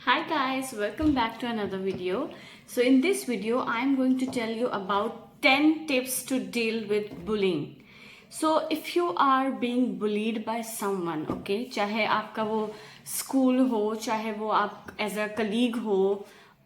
Hi guys, welcome back to another video. So in this video, I am going to tell you about 10 tips to deal with bullying. So if you are being bullied by someone, okay, चाहे आपका वो school हो, चाहे वो आप as a colleague हो,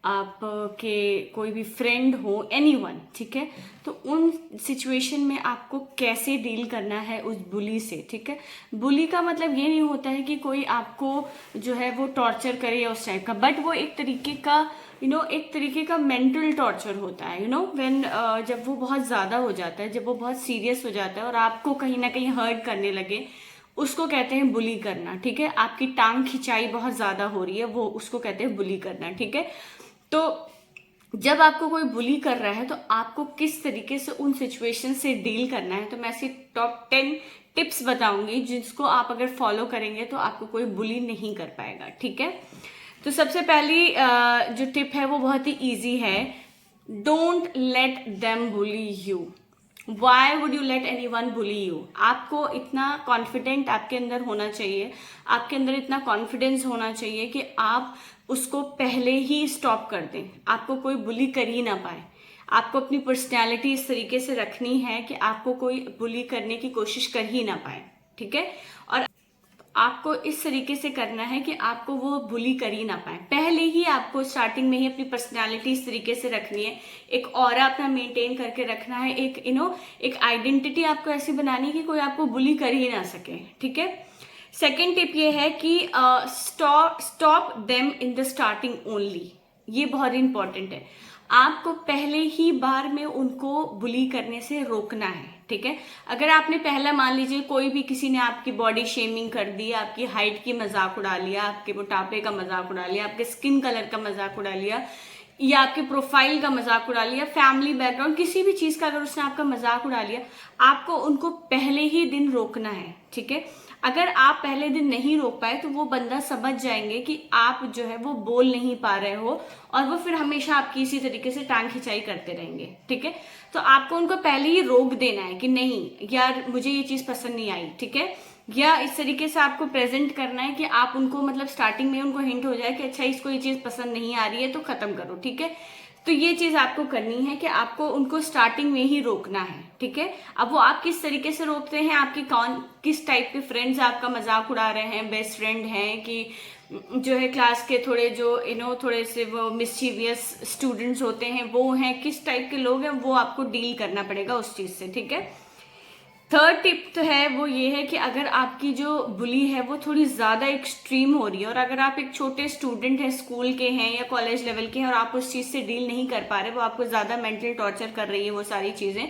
आप के कोई भी फ्रेंड हो, एनीवन, ठीक है, तो उन सिचुएशन में आपको कैसे डील करना है उस बुली से, ठीक है। बुली का मतलब ये नहीं होता है कि कोई आपको जो है वो टॉर्चर करे या उस टाइप का, बट वो एक तरीके का एक तरीके का मेंटल टॉर्चर होता है, व्हेन जब वो बहुत ज़्यादा हो जाता है, जब वो बहुत सीरियस हो जाता है और आपको कहीं ना कहीं हर्ट करने लगे, उसको कहते हैं बुली करना, ठीक है। आपकी टांग खिंचाई बहुत ज़्यादा हो रही है, वो उसको कहते हैं बुली करना, ठीक है। तो जब आपको कोई बुली कर रहा है तो आपको किस तरीके से उन सिचुएशन से डील करना है, तो मैं ऐसी टॉप 10 टिप्स बताऊंगी जिसको आप अगर फॉलो करेंगे तो आपको कोई बुली नहीं कर पाएगा, ठीक है। तो सबसे पहली जो टिप है वो बहुत ही इजी है। Don't let them bully you. Why would you let any one bully you? आपको इतना कॉन्फिडेंट आपके अंदर होना चाहिए, आपके अंदर इतना कॉन्फिडेंस होना चाहिए कि आप उसको पहले ही स्टॉप कर दें, आपको कोई बुली कर ही ना पाए। आपको अपनी पर्सनैलिटी इस तरीके से रखनी है कि आपको कोई बुली करने की कोशिश कर ही ना पाए, ठीक है। और आपको इस तरीके से करना है कि आपको वो बुली कर ही ना पाए। पहले ही आपको स्टार्टिंग में ही अपनी पर्सनैलिटी इस तरीके से रखनी है, एक ऑरा अपना मेंटेन करके रखना है, एक एक आइडेंटिटी आपको ऐसी बनानी है कि कोई आपको बुली कर ही ना सके, ठीक है। सेकेंड टिप ये है कि stop them in the starting only. ये बहुत इंपॉर्टेंट है। आपको पहले ही बार में उनको बुली करने से रोकना है, ठीक है। अगर आपने पहला मान लीजिए कोई भी किसी ने आपकी बॉडी शेमिंग कर दी, आपकी हाइट की मजाक उड़ा लिया, आपके मोटापे का मजाक उड़ा लिया, आपके स्किन कलर का मजाक उड़ा लिया, या आपके प्रोफाइल का मजाक उड़ा लिया, फैमिली बैकग्राउंड, किसी भी चीज का अगर उसने आपका मजाक उड़ा लिया, आपको उनको पहले ही दिन रोकना है, ठीक है। अगर आप पहले दिन नहीं रोक पाए तो वो बंदा समझ जाएंगे कि आप जो है वो बोल नहीं पा रहे हो, और वो फिर हमेशा आपकी इसी तरीके से टांग खिंचाई करते रहेंगे, ठीक है। तो आपको उनको पहले ही रोक देना है कि नहीं यार, मुझे ये चीज पसंद नहीं आई, ठीक है। या इस तरीके से आपको प्रेजेंट करना है कि आप उनको मतलब स्टार्टिंग में उनको हिंट हो जाए कि अच्छा इसको ये चीज पसंद नहीं आ रही है तो खत्म करो, ठीक है। तो ये चीज आपको करनी है कि आपको उनको स्टार्टिंग में ही रोकना है, ठीक है। अब वो आप किस तरीके से रोकते हैं, आपकी कौन किस टाइप के फ्रेंड्स आपका मजाक उड़ा रहे हैं, बेस्ट फ्रेंड हैं कि जो है क्लास के थोड़े जो थोड़े से वो मिस्चीवियस स्टूडेंट्स होते हैं, वो हैं, किस टाइप के लोग हैं, वो आपको डील करना पड़ेगा उस चीज से, ठीक है। थर्ड टिप तो है वो ये है कि अगर आपकी जो बुली है वो थोड़ी ज्यादा एक्सट्रीम हो रही है, और अगर आप एक छोटे स्टूडेंट हैं, स्कूल के हैं या कॉलेज लेवल के हैं, और आप उस चीज से डील नहीं कर पा रहे, वो आपको ज्यादा मेंटल टॉर्चर कर रही है वो सारी चीजें,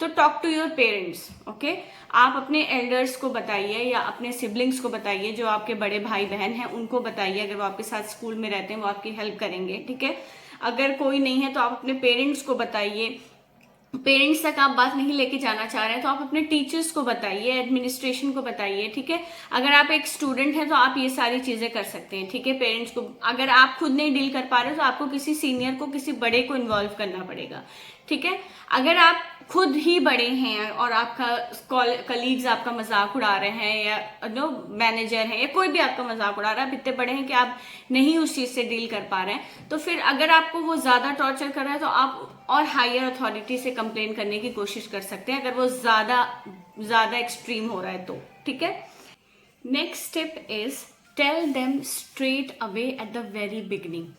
तो talk to your parents, okay. आप अपने एल्डर्स को बताइए या अपने सिबलिंग्स को बताइए, जो आपके बड़े भाई बहन हैं उनको बताइए, अगर वो आपके साथ स्कूल में रहते हैं वो आपकी हेल्प करेंगे, ठीक है। अगर कोई नहीं है तो आप अपने पेरेंट्स को बताइए। पेरेंट्स तक आप बात नहीं लेके जाना चाह रहे हैं तो आप अपने टीचर्स को बताइए, एडमिनिस्ट्रेशन को बताइए, ठीक है। अगर आप एक स्टूडेंट हैं तो आप ये सारी चीजें कर सकते हैं, ठीक है। पेरेंट्स को अगर आप खुद नहीं डील कर पा रहे हो तो आपको किसी सीनियर को, किसी बड़े को इन्वॉल्व करना पड़ेगा, ठीक है। अगर आप खुद ही बड़े हैं और आपका कलीग्स आपका मजाक उड़ा रहे हैं, या मैनेजर है या कोई भी आपका मजाक उड़ा रहा है, इतने बड़े हैं कि आप नहीं उस चीज से डील कर पा रहे हैं, तो फिर अगर आपको वो ज्यादा टॉर्चर कर रहा है तो आप और हायर अथॉरिटी से कंप्लेन करने की कोशिश कर सकते हैं, अगर वो ज्यादा एक्सट्रीम हो रहा है तो, ठीक है। Next step is tell them straight away at the very beginning.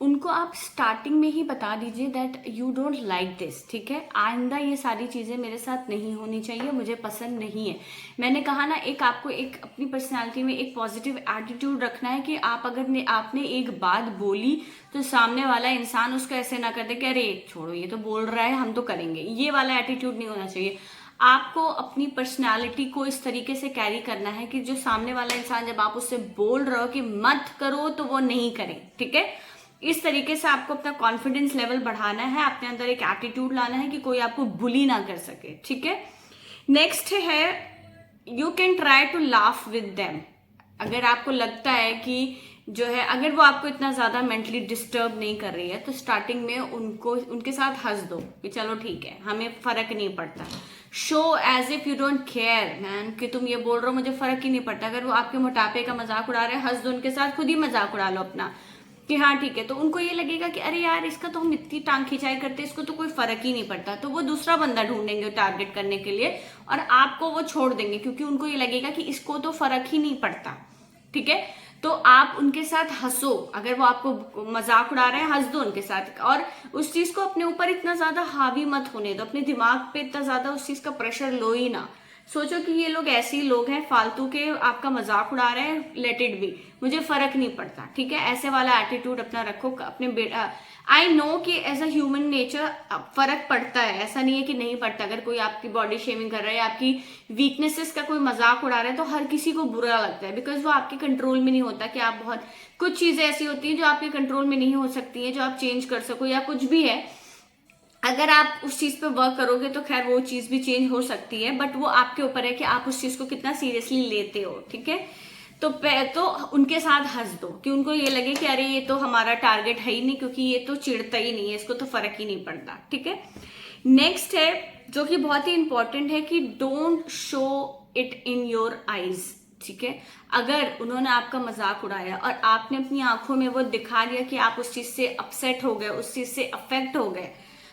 उनको आप स्टार्टिंग में ही बता दीजिए that you don't like this, ठीक है। आइंदा ये सारी चीजें मेरे साथ नहीं होनी चाहिए, मुझे पसंद नहीं है। मैंने कहा ना, एक आपको एक अपनी पर्सनालिटी में एक पॉजिटिव एटीट्यूड रखना है कि आप अगर आपने एक बात बोली तो सामने वाला इंसान उसको ऐसे ना कर दे कि अरे छोड़ो ये तो बोल रहा है हम तो करेंगे, ये वाला एटीट्यूड नहीं होना चाहिए। आपको अपनी पर्सनालिटी को इस तरीके से कैरी करना है कि जो सामने वाला इंसान, जब आप उससे बोल रहे हो कि मत करो, तो वो नहीं करे, ठीक है। इस तरीके से आपको अपना कॉन्फिडेंस लेवल बढ़ाना है, अपने अंदर एक एटीट्यूड लाना है कि कोई आपको बुली ना कर सके, ठीक है। नेक्स्ट है you can try to laugh with them. अगर आपको लगता है कि जो है अगर वो आपको इतना ज्यादा मेंटली डिस्टर्ब नहीं कर रही है तो स्टार्टिंग में उनके साथ हंस दो कि चलो ठीक है, हमें फर्क नहीं पड़ता। Show as if you don't care man, कि तुम ये बोल रहे हो मुझे फर्क ही नहीं पड़ता। अगर वो आपके मोटापे का मजाक उड़ा रहे हैं, हंस दो उनके साथ, खुद ही मजाक उड़ा लो अपना, कि हाँ ठीक है, तो उनको ये लगेगा कि अरे यार इसका तो हम इतनी टांग खिंचाई करते हैं, इसको तो कोई फर्क ही नहीं पड़ता, तो वो दूसरा बंदा ढूंढेंगे टारगेट करने के लिए और आपको वो छोड़ देंगे, क्योंकि उनको ये लगेगा कि इसको तो फर्क ही नहीं पड़ता। ठीक है, तो आप उनके साथ हंसो, अगर वो आपको मजाक उड़ा रहे हैं हंस दो उनके साथ, और उस चीज को अपने ऊपर इतना ज्यादा हावी मत होने दो, अपने दिमाग पे इतना ज्यादा उस चीज का प्रेशर लो ही ना। सोचो कि ये लोग ऐसे ही लोग हैं फालतू के, आपका मजाक उड़ा रहे हैं, लेट इट बी, मुझे फर्क नहीं पड़ता। ठीक है, ऐसे वाला एटीट्यूड अपना रखो अपने बेटा। आई नो कि एज अ ह्यूमन नेचर फर्क पड़ता है, ऐसा नहीं है कि नहीं पड़ता। अगर कोई आपकी बॉडी शेमिंग कर रहा है, आपकी वीकनेसेस का कोई मजाक उड़ा रहा है, तो हर किसी को बुरा लगता है, बिकॉज वो आपके कंट्रोल में नहीं होता। कि आप बहुत कुछ चीजें ऐसी होती हैं जो आपके कंट्रोल में नहीं हो सकती हैं, जो आप चेंज कर सको या कुछ भी है, अगर आप उस चीज पे वर्क करोगे तो खैर वो चीज भी चेंज हो सकती है, बट वो आपके ऊपर है कि आप उस चीज को कितना सीरियसली लेते हो। ठीक है, तो उनके साथ हंस दो कि उनको ये लगे कि अरे ये तो हमारा टारगेट है ही नहीं, क्योंकि ये तो चिढ़ता ही नहीं है, इसको तो फर्क ही नहीं पड़ता। ठीक है, नेक्स्ट है जो कि बहुत ही इंपॉर्टेंट है कि don't show it in your eyes. ठीक है, अगर उन्होंने आपका मजाक उड़ाया और आपने अपनी आंखों में वो दिखा दिया कि आप उस चीज से अपसेट हो गए, उस चीज से अफेक्ट हो गए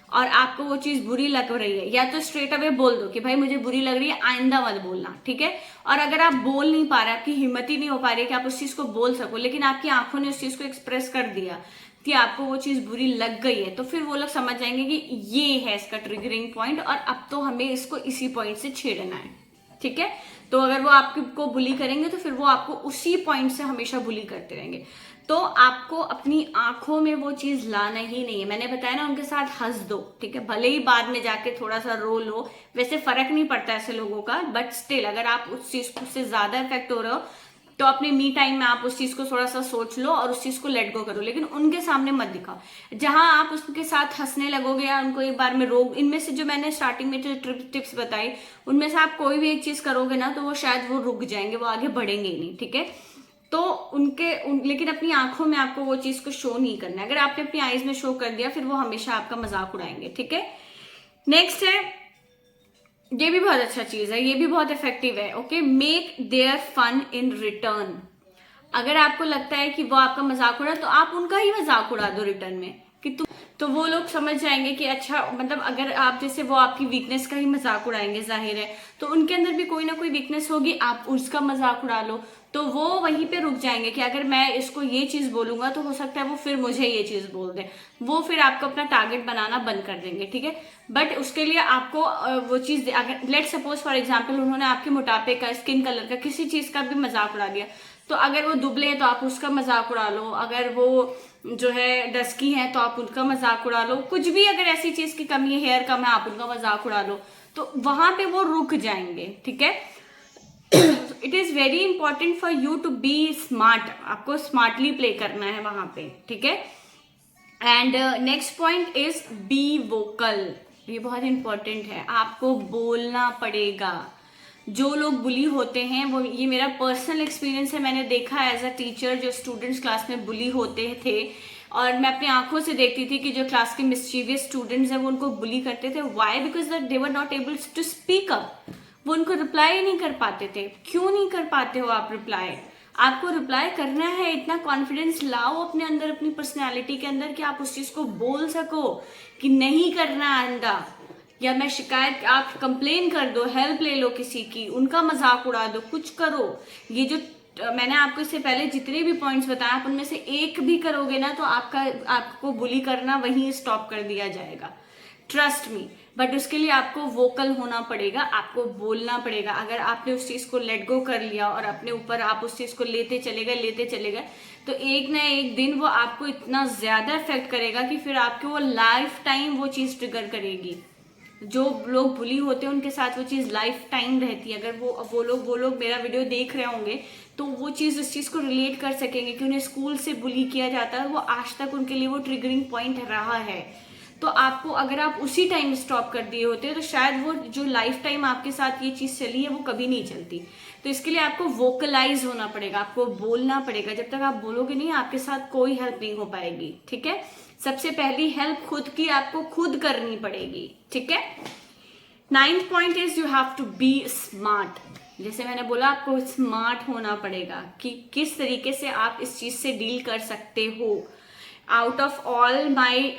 और आपको वो चीज बुरी लग रही है, या तो स्ट्रेट अवे बोल दो कि भाई मुझे बुरी लग रही है, आइंदा मत बोलना। ठीक है, और अगर आप बोल नहीं पा रहे, आपकी हिम्मत ही नहीं हो पा रही है कि आप उस चीज को बोल सको, लेकिन आपकी आंखों ने उस चीज को एक्सप्रेस कर दिया कि आपको वो चीज बुरी लग गई है, तो फिर वो लोग समझ जाएंगे कि ये है इसका ट्रिगरिंग पॉइंट और अब तो हमें इसको इसी पॉइंट से छेड़ना है। ठीक है, तो अगर वो आपको बुली करेंगे तो फिर वो आपको उसी पॉइंट से हमेशा बुली करते रहेंगे। तो आपको अपनी आंखों में वो चीज लाना ही नहीं है। मैंने बताया ना, उनके साथ हंस दो। ठीक है, भले ही बाद में जाके थोड़ा सा रो लो, वैसे फर्क नहीं पड़ता ऐसे लोगों का, बट स्टिल अगर आप उस चीज से ज्यादा इफेक्ट हो रहे हो तो अपने मी टाइम में आप उस चीज को थोड़ा सा सोच लो और उस चीज को लेट गो करो, लेकिन उनके सामने मत दिखाओ। जहां आप उसके साथ हंसने लगोगे या उनको एक बार में रोक, इनमें से जो मैंने स्टार्टिंग में जो टिप्स बताई उनमें से आप कोई भी एक चीज करोगे ना तो वो शायद वो रुक जाएंगे, वो आगे बढ़ेंगे ही नहीं। ठीक है, तो लेकिन अपनी आंखों में आपको वो चीज को शो नहीं करना है। अगर आपने अपनी आईज में शो कर दिया फिर वो हमेशा आपका मजाक उड़ाएंगे। ठीक है, नेक्स्ट है, ये भी बहुत अच्छा चीज है, ये भी बहुत इफेक्टिव है। Okay, make their fun in return. अगर आपको लगता है कि वो आपका मजाक उड़ा तो आप उनका ही मजाक उड़ा दो रिटर्न में, कि तुम, तो वो लोग समझ जाएंगे कि अच्छा, मतलब अगर आप जैसे वो आपकी वीकनेस का ही मजाक उड़ाएंगे, जाहिर है तो उनके अंदर भी कोई ना कोई वीकनेस होगी, आप उसका मजाक उड़ा लो, तो वो वहीं पे रुक जाएंगे कि अगर मैं इसको ये चीज बोलूंगा तो हो सकता है वो फिर मुझे ये चीज बोल दे, वो फिर आपको अपना टारगेट बनाना बंद कर देंगे। ठीक है, बट उसके लिए आपको वो चीज, अगर लेट सपोज फॉर एग्जाम्पल उन्होंने आपके मोटापे का, स्किन कलर का, किसी चीज का भी मजाक उड़ा दिया, तो अगर वो दुबले हैं तो आप उसका मजाक उड़ा लो, अगर वो जो है डस्की है तो आप उनका मजाक उड़ा लो, कुछ भी अगर ऐसी चीज की कमी है, हेयर कम है, आप उनका मजाक उड़ा लो, तो वहां पे वो रुक जाएंगे। ठीक है, it is very important for you to be smart, आपको स्मार्टली प्ले करना है वहां पे। ठीक है, and next point is be vocal. ये बहुत इंपॉर्टेंट है, आपको बोलना पड़ेगा। जो लोग बुली होते हैं, वो, ये मेरा पर्सनल एक्सपीरियंस है, मैंने देखा एज अ टीचर जो स्टूडेंट्स क्लास में बुली होते थे और मैं अपनी आंखों से देखती थी कि जो क्लास के मिस्चीवियस स्टूडेंट्स हैं वो उनको बुली करते थे। Why? Because that they were not able to speak up, वो उनको रिप्लाई नहीं कर पाते थे। क्यों नहीं कर पाते हो आप रिप्लाई? आपको रिप्लाई करना है, इतना कॉन्फिडेंस लाओ अपने अंदर, अपनी पर्सनैलिटी के अंदर कि आप उस चीज को बोल सको कि नहीं करना आइंदा, या मैं शिकायत, आप कंप्लेन कर दो, हेल्प ले लो किसी की, उनका मजाक उड़ा दो, कुछ करो। ये जो मैंने आपको इससे पहले जितने भी पॉइंट्स बताए, आप उनमें से एक भी करोगे ना तो आपको बुली करना वहीं स्टॉप कर दिया जाएगा, ट्रस्ट मी। बट उसके लिए आपको वोकल होना पड़ेगा, आपको बोलना पड़ेगा। अगर आपने उस चीज को लेट गो कर लिया और अपने ऊपर आप उस चीज को लेते चले गए तो एक ना एक दिन वो आपको इतना ज्यादा इफेक्ट करेगा कि फिर आपको वो लाइफ टाइम वो चीज ट्रिगर करेगी। जो लोग बुली होते हैं उनके साथ वो चीज लाइफ टाइम रहती है। अगर वो लोग मेरा वीडियो देख रहे होंगे तो वो चीज उस चीज को रिलेट कर सकेंगे कि उन्हें स्कूल से बुली किया जाता है, वो आज तक उनके लिए वो ट्रिगरिंग पॉइंट रहा है। तो आपको, अगर आप उसी टाइम स्टॉप कर दिए होते तो शायद वो जो लाइफ टाइम आपके साथ ये चीज चली है वो कभी नहीं चलती। तो इसके लिए आपको वोकलाइज होना पड़ेगा, आपको बोलना पड़ेगा। जब तक आप बोलोगे नहीं, आपके साथ कोई हेल्प नहीं हो पाएगी। ठीक है, सबसे पहली हेल्प खुद की आपको खुद करनी पड़ेगी। ठीक है, 9th point is you have to be smart. जैसे मैंने बोला, आपको स्मार्ट होना पड़ेगा कि किस तरीके से आप इस चीज से डील कर सकते हो। Out of all my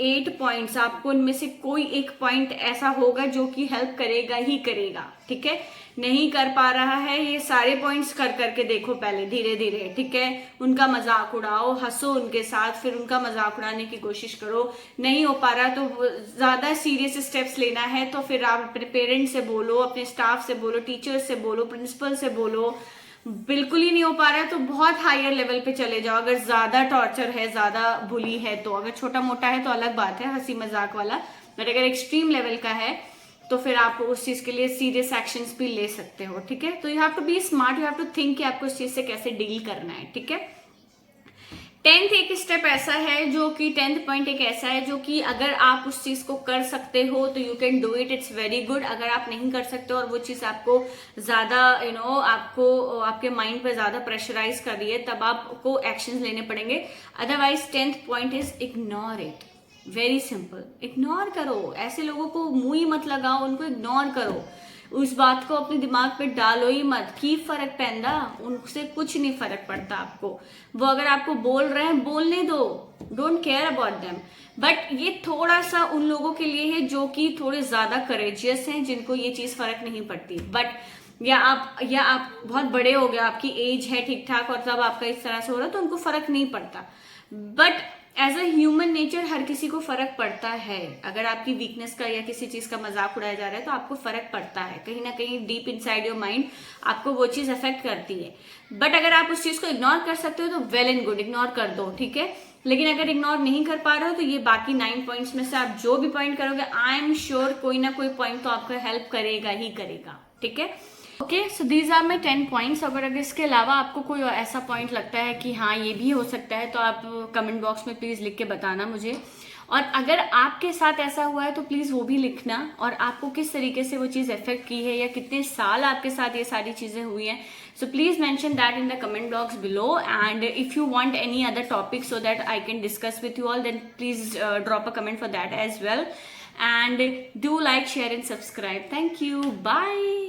8 points आपको उनमें से कोई एक पॉइंट ऐसा होगा जो कि हेल्प करेगा ही करेगा, ठीक है। नहीं कर पा रहा है, ये सारे पॉइंट्स कर करके देखो पहले धीरे धीरे, ठीक है। उनका मजाक उड़ाओ, हंसो उनके साथ, फिर उनका मजाक उड़ाने की कोशिश करो। नहीं हो पा रहा तो ज्यादा सीरियस स्टेप्स लेना है तो फिर आप अपने पेरेंट्स से बोलो, अपने स्टाफ से बोलो, टीचर से बोलो, प्रिंसिपल से बोलो। बिल्कुल ही नहीं हो पा रहा है तो बहुत हायर लेवल पे चले जाओ। अगर ज्यादा टॉर्चर है, ज्यादा बुली है तो, अगर छोटा मोटा है तो अलग बात है, हंसी मजाक वाला, बट अगर एक्सट्रीम लेवल का है तो फिर आप उस चीज के लिए सीरियस एक्शंस भी ले सकते हो, ठीक है। तो you have to be smart, you have to think कि आपको इस चीज से कैसे डील करना है, ठीक है। 10th एक स्टेप ऐसा है जो कि 10th पॉइंट एक ऐसा है जो कि अगर आप उस चीज को कर सकते हो तो you can do it, it's very good. अगर आप नहीं कर सकते और वो चीज आपको ज्यादा आपको आपके माइंड पे ज्यादा प्रेशराइज कर रही है, तब आपको एक्शंस लेने पड़ेंगे। Otherwise 10th point is ignore it, very simple. Ignore करो, ऐसे लोगों को मुंह ही मत लगाओ, उनको इग्नोर करो, उस बात को अपने दिमाग पे डालो ही मत। की फर्क पैंदा, उनसे कुछ नहीं फर्क पड़ता आपको। वो अगर आपको बोल रहे हैं बोलने दो, don't care about them. But ये थोड़ा सा उन लोगों के लिए है जो कि थोड़े ज्यादा करेजियस हैं, जिनको ये चीज फर्क नहीं पड़ती। बट या आप बहुत बड़े हो गए, आपकी एज है ठीक ठाक और तब आपका इस तरह से हो रहा है तो उनको फर्क नहीं पड़ता। But as a human nature हर किसी को फर्क पड़ता है। अगर आपकी वीकनेस का या किसी चीज का मजाक उड़ाया जा रहा है तो आपको फर्क पड़ता है, कहीं ना कहीं डीप इनसाइड योर माइंड आपको वो चीज अफेक्ट करती है। बट अगर आप उस चीज को इग्नोर कर सकते हो तो वेल एंड गुड, इग्नोर कर दो, ठीक है। लेकिन अगर इग्नोर नहीं कर पा रहे हो तो ये बाकी 9 पॉइंट्स में से आप जो भी पॉइंट करोगे, आई एम श्योर कोई ना कोई पॉइंट तो आपको हेल्प करेगा ही करेगा, ठीक है। Okay, so these are my 10 points. अगर इसके अलावा आपको कोई ऐसा पॉइंट लगता है कि हाँ ये भी हो सकता है तो आप कमेंट बॉक्स में प्लीज़ लिख के बताना मुझे। और अगर आपके साथ ऐसा हुआ है तो प्लीज़ वो भी लिखना, और आपको किस तरीके से वो चीज़ इफेक्ट की है या कितने साल आपके साथ ये सारी चीज़ें हुई हैं। So please mention that in the comment box below. And if you want any other topic so that I can discuss with you all, then please drop a comment for that as well. And do like, share and subscribe. Thank you. Bye.